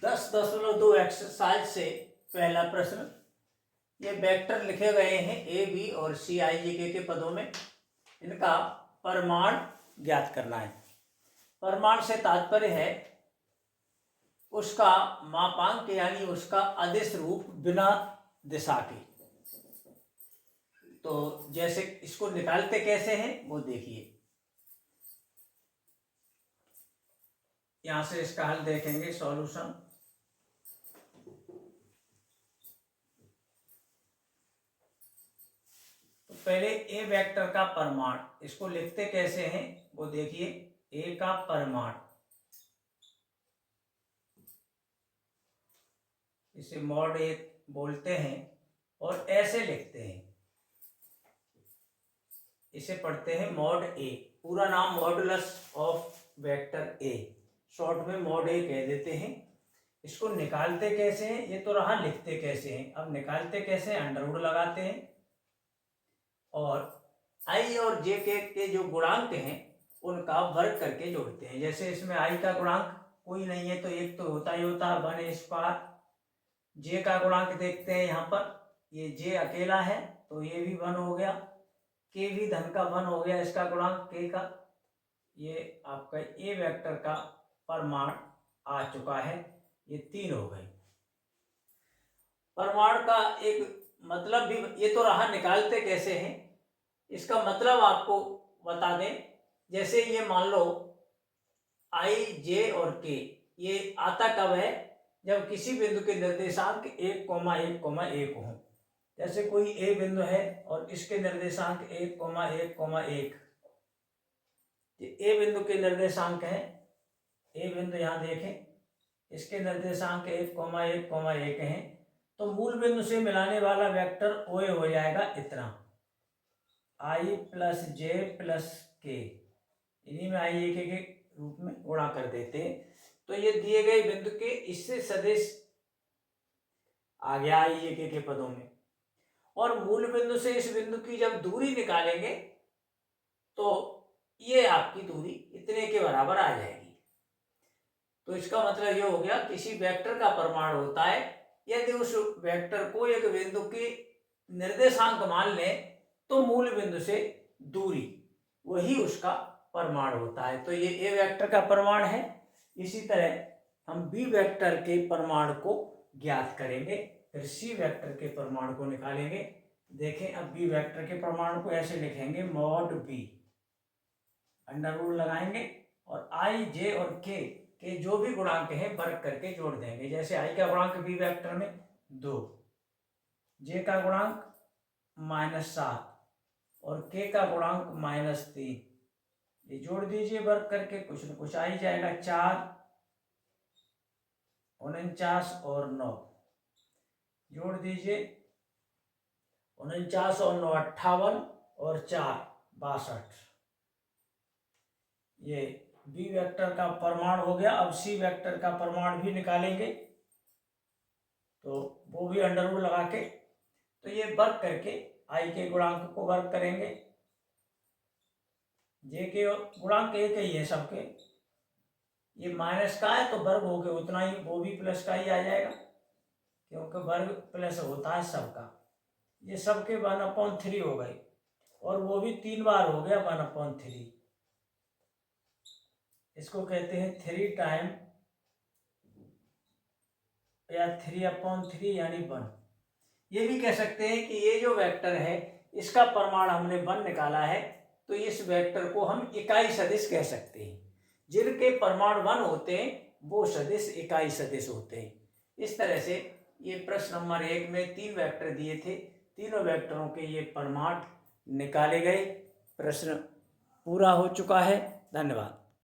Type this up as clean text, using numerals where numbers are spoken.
10.2 exercise से पहला प्रश्न। ये वेक्टर लिखे गए हैं ए बी और सी आई जे के पदों में, इनका परिमाण ज्ञात करना है। परिमाण से तात्पर्य है उसका मापांक यानी उसका अदिश रूप बिना दिशा के। तो जैसे इसको निकालते कैसे हैं वो देखिए। यहां से इसका हल देखेंगे, सॉल्यूशन। तो पहले ए वेक्टर का परिमाण, इसको लिखते कैसे हैं वो देखिए। ए का परिमाण, इसे मॉड ए बोलते हैं और ऐसे लिखते हैं, इसे पढ़ते हैं मॉड ए। पूरा नाम modulus of vector A, short में मॉड ए कह देते हैं। इसको निकालते कैसे हैं ये तो रहा, लिखते कैसे हैं। अब निकालते कैसे, अंडर रूट लगाते हैं और आई और जे के जो गुणांक हैं उनका वर्ग करके जोड़ते हैं। जैसे इसमें आई का गुणांक कोई नहीं है तो एक तो होता ही होता है 1 स्क्वायर। जे का गुणांक देखते हैं यहाँ पर, ये जे अकेला है तो ये भी 1 हो गया। के भी धन का 1 हो गया, इसका गुणांक के का। ये आपका ए वेक्टर का परिमाण आ चुका है, ये 3 हो गए। परिमाण का एक मतलब भी ये तो रहा, निकालते कैसे हैं इसका मतलब आपको बता दें। जैसे ये मान लो आई जे और के, ये आता कब है जब किसी बिंदु के निर्देशांक 1,1,1 हो। जैसे कोई ए बिंदु है और इसके निर्देशांक 1,1,1, ए बिंदु के निर्देशांक है, ए बिंदु यहाँ देखें, इसके निर्देशांक 1,1,1 हैं। तो मूल बिंदु से मिलाने वाला वेक्टर ओए हो जाएगा इतना, आई प्लस जे प्लस के, इन्हीं में आई ए के रूप में गुणा कर देते हैं। तो ये दिए गए बिंदु के इससे सदिश आ गया आई ए के पदों में। और मूल बिंदु से इस बिंदु की जब दूरी निकालेंगे तो ये आपकी दूरी इतने के बराबर आ जाएगी। तो इसका मतलब ये हो गया, किसी वेक्टर का परिमाण होता है यदि उस वेक्टर को एक बिंदु के निर्देशांक मान लें तो मूल बिंदु से दूरी वही उसका परिमाण होता है। तो ये ए वेक्टर का परिमाण है। इसी तरह हम बी वेक्टर के परिमाण को ज्ञात करेंगे, फिर सी वेक्टर के परिमाण को निकालेंगे। देखें, अब बी वेक्टर के परिमाण को ऐसे लिखेंगे, मॉड बी, अंडर रूट लगाएंगे और आई जे और के जो भी गुणांक हैं वर्ग करके जोड़ देंगे। जैसे आई का गुणांक बी वेक्टर में 2, जे का गुणांक -7 और के का गुणांक -3, ये जोड़ दीजिए वर्ग करके, कुछ न कुछ आ ही जाएगा। 4, 49 और 9 जोड़ दीजिए, 49 और 9 58 और 4 62। ये बी वेक्टर का परिमाण हो गया। अब सी वेक्टर का परिमाण भी निकालेंगे, तो वो भी अंडर रूट लगा के, तो ये वर्ग करके आई के गुणांक को वर्ग करेंगे, जे के गुणांक एक ही है सबके, ये माइनस का है तो वर्ग हो गया उतना ही, वो भी प्लस का ही आ जाएगा क्योंकि वर्ग प्लस होता है सबका। ये सबके 1/3 हो गए और वो भी 3 बार हो गया 1/3। इसको कहते हैं 3 टाइम या 3/3 यानी 1। ये भी कह सकते हैं कि ये जो वेक्टर है इसका परिमाण हमने 1 निकाला है तो इस वेक्टर को हम इकाई सदिश कह सकते हैं। जिनके परिमाण 1 होते हैं वो सदिश इकाई सदिश होते हैं। इस तरह से ये प्रश्न नंबर 1 में 3 वेक्टर दिए थे, तीनों वेक्टरों के ये परिमाण निकाले गए। प्रश्न पूरा हो चुका है। धन्यवाद।